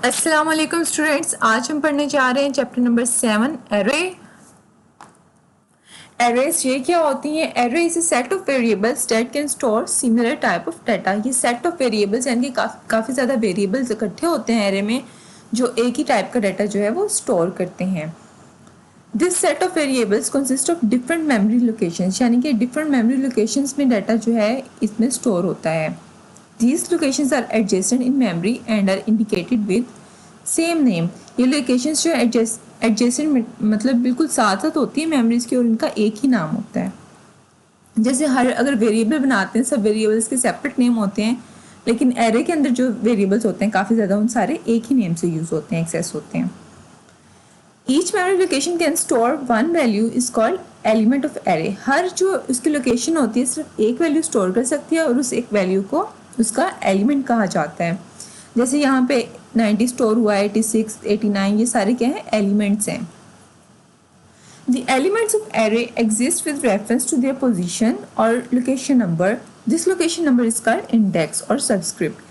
अस्सलाम वालेकुम स्टूडेंट्स, आज हम पढ़ने जा रहे हैं चैप्टर नंबर 7 एरे। एरेज ये क्या होती हैं? Array is a set of variables that can store similar type of data. ये सेट ऑफ वेरिएबल्स यानी कि काफ़ी ज़्यादा वेरिएबल्स इकट्ठे होते हैं एरे में, जो एक ही टाइप का डाटा जो है वो स्टोर करते हैं। This set of variables consist of different memory locations, यानी कि डिफरेंट मेमोरी लोकेशंस में डाटा जो है इसमें स्टोर होता है। These locations are adjacent in memory and are indicated with same name। ये लोकेशंस जो एडजेसेंट मतलब बिल्कुल साथ साथ होती है मेमोरीज की और इनका एक ही नाम होता है। जैसे अगर वेरिएबल बनाते हैं, सब वेरिएबल्स के सेपरेट नेम होते हैं, लेकिन एरे के अंदर जो वेरिएबल्स होते हैं काफ़ी ज़्यादा, उन सारे एक ही नेम से यूज़ होते हैं, एक्सेस होते हैं। Each memory location can store one value is called element of array. हर जो उसकी लोकेशन होती है सिर्फ एक वैल्यू स्टोर कर सकती है और उस एक वैल्यू को उसका एलिमेंट कहा जाता है। जैसे यहाँ पे 90 स्टोर हुआ है, 86, 89, ये सारे क्या हैं? एलिमेंट्स हैं। The elements of array exist with reference to their position or location number. This location number is called index और subscript।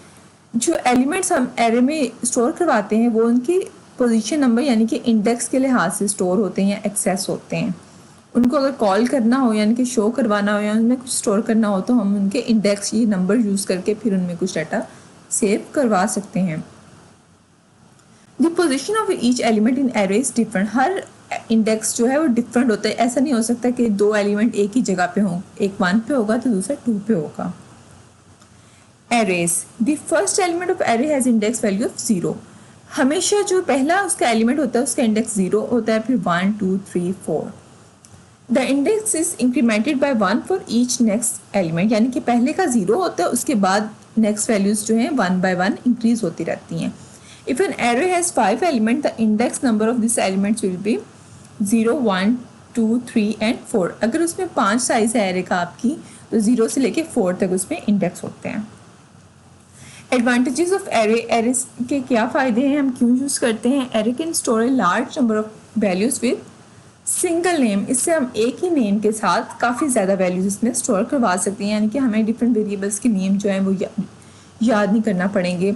जो एलिमेंट्स हम एरे में स्टोर करवाते हैं वो उनकी पोजीशन नंबर यानी कि इंडेक्स के लिहाज से स्टोर होते हैं या एक्सेस होते हैं। उनको अगर कॉल करना हो यानी कि शो करवाना हो या उनमें कुछ स्टोर करना हो तो हम उनके इंडेक्स ये नंबर यूज़ करके फिर उनमें कुछ डाटा सेव करवा सकते हैं। The position of each element in array is different. Her index जो है वो डिफरेंट होता है। ऐसा नहीं हो सकता कि दो एलिमेंट एक ही जगह पे हों, एक 1 पे होगा तो दूसरा 2 पे होगा। Arrays, the first element of array has index value of 0। हमेशा जो पहला उसका एलिमेंट होता है उसका इंडेक्स 0 होता है, फिर 1, 2, 3, 4। The index is incremented by 1 for each next element, यानी कि पहले का 0 होता है, उसके बाद नेक्स्ट वैल्यूज जो हैं 1 by 1 इंक्रीज होती रहती हैं। If an array has 5 element the index number of this elements will be 0, 1, 2, 3 and 4। अगर उसमें 5 साइज है एरे का आपकी तो 0 से लेके 4 तक उसमें इंडेक्स होते हैं। एडवांटेजेस ऑफ एरे, एरे के क्या फ़ायदे हैं, हम क्यों यूज़ करते हैं? Array can store a large number of values with single name. इससे हम एक ही नेम के साथ काफ़ी ज़्यादा वैल्यूज़ इसमें स्टोर करवा सकते हैं, यानी कि हमें डिफरेंट वेरिएबल्स के नेम जो हैं वो याद नहीं करना पड़ेंगे।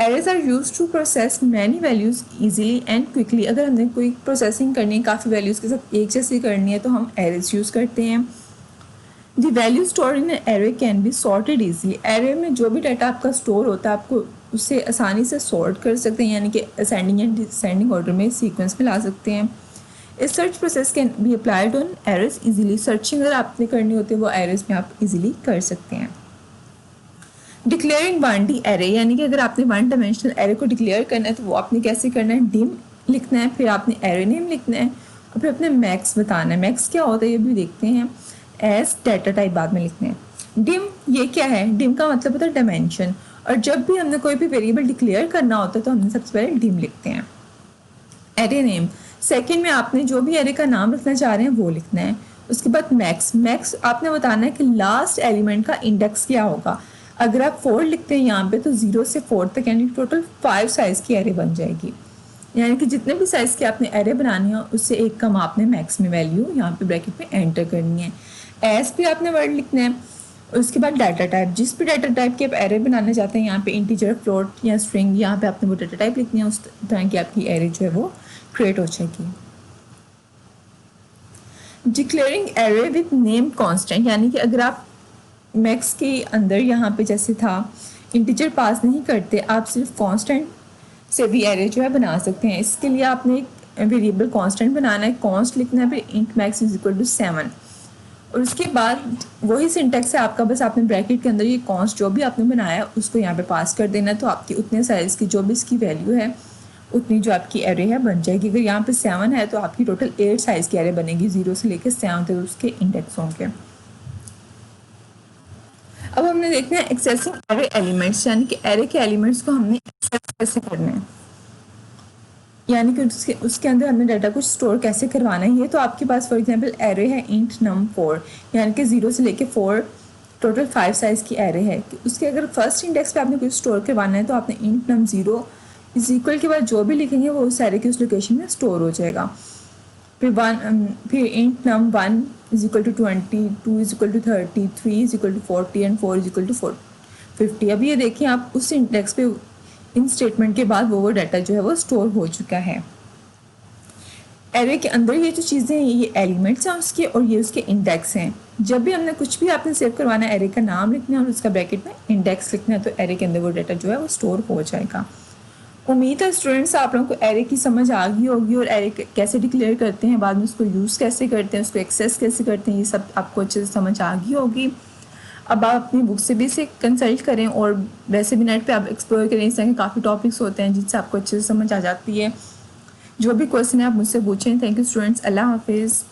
Arrays are used to process many values easily and quickly. अगर हमने कोई प्रोसेसिंग करनी है काफ़ी वैल्यूज़ के साथ एक जैसी करनी है तो हम एरेज यूज़ करते हैं। The value store in array can be sorted easily. Array में जो भी डाटा आपका स्टोर होता है आपको उससे आसानी से सॉर्ट कर सकते हैं, यानी कि असेंडिंग एंड डिसेंडिंग ऑर्डर में सीक्वेंस में ला सकते हैं। A search process can be applied on arrays easily. Searching अगर आपने करनी होती है वो एरेज में आप इजीली कर सकते हैं। डिक्लेयरिंग 1D एरे, यानी कि अगर आपने 1 डायमेंशनल एरे को डिक्लेयर करना है तो वो आपने कैसे करना है? डिम लिखना है, फिर आपने एरे नेम लिखना है और फिर अपने मैक्स बताना है। मैक्स क्या होता है ये भी देखते हैं। एज डाटा टाइप बाद में लिखने हैं। डिम ये क्या है? डिम का मतलब होता है डायमेंशन, और जब भी हमने कोई भी वेरिएबल डिक्लेयर करना होता है तो हमने सबसे पहले डिम लिखते हैं। एरे नेम, सेकंड में आपने जो भी एरे का नाम रखना चाह रहे हैं वो लिखना है। उसके बाद मैक्स, मैक्स आपने बताना है कि लास्ट एलिमेंट का इंडेक्स क्या होगा। अगर आप 4 लिखते हैं यहाँ पे तो 0 से 4 तक यानी टोटल 5 साइज़ की एरे बन जाएगी। यानी कि जितने भी साइज़ के आपने एरे बनानी हो उससे एक कम आपने मैक्स में वैल्यू यहाँ पे ब्रैकेट में एंटर करनी है। एस भी आपने वर्ड लिखना है। उसके बाद डाटा टाइप, जिस भी डाटा टाइप के आप एरे बनाना चाहते हैं, यहाँ पे इंटीजर, फ्लोट या स्ट्रिंग, यहाँ पे आपने वो डाटा टाइप लिखनी है, उस तरह की आपकी एरे जो है वो क्रिएट हो जाएगी। Declaring array with name constant, यानी कि अगर आप मैक्स के अंदर यहाँ पे जैसे था इंटीजर पास नहीं करते, आप सिर्फ कांस्टेंट से भी एरे जो है बना सकते हैं। इसके लिए आपने एक वेरिएबल कांस्टेंट बनाना है, कॉन्स्ट लिखना है, फिर int max is equal to 7 और उसके बाद वही सिंटेक्स है आपका, बस आपने ब्रैकेट के अंदर ये कॉन्स्ट जो भी आपने बनाया उसको यहाँ पे पास कर देना है, तो आपकी उतने साइज़ की जो भी इसकी वैल्यू है उतनी जो आपकी एरे है बन जाएगी। अगर यहाँ पे 7 है तो आपकी टोटल 8 साइज़ की एरे बनेगी, 0 से लेकर 7 तक उसके इंडेक्स होंगे। अब हमने देखना है एक्सेसिंग एरे एलिमेंट्स, यानी कि एरे के एलिमेंट्स को हमने एक्सेस कैसे करना है, यानी कि उसके अंदर हमने डाटा कुछ स्टोर कैसे करवाना है। ये तो आपके पास फॉर एग्जांपल एरे है इंट नम 4, यानी कि 0 से लेके 4 टोटल 5 साइज़ की एरे है। उसके अगर फर्स्ट इंडेक्स पे आपने कुछ स्टोर करवाना है तो आपने इंट नम 0 इज इक्वल के बाद जो भी लिखेंगे वो उस एरे की उस लोकेशन में स्टोर हो जाएगा। फिर int num 1 is equal to 20, 2 is equal to 30, 3 is equal to 40 and 4 is equal to 50। अब ये देखिए आप उस इंडेक्स पे इन स्टेटमेंट के बाद वो डाटा जो है वो स्टोर हो चुका है। एरे के अंदर ये जो चीज़ें हैं ये एलिमेंट्स हैं उसके और ये उसके इंडेक्स हैं। जब भी हमने कुछ भी आपने सेव करवाना है एरे का नाम लिखना है और उसका ब्रैकेट में इंडेक्स लिखना है तो एरे के अंदर वो डाटा जो है वो स्टोर हो जाएगा। उम्मीद है स्टूडेंट्स आप लोगों को एरे की समझ आ गई होगी और एरे कैसे डिक्लेयर करते हैं, बाद में उसको यूज़ कैसे करते हैं, उसको एक्सेस कैसे करते हैं, ये सब आपको अच्छे से समझ आ गई होगी। अब आप अपनी बुक से भी इसे कंसल्ट करें और वैसे भी नेट पे आप एक्सप्लोर करें, इस तरह के काफ़ी टॉपिक्स होते हैं जिनसे आपको अच्छे से समझ आ जाती है। जो भी क्वेश्चन है आप मुझसे पूछें। थैंक यू स्टूडेंट्स, अल्लाह हाफिज़।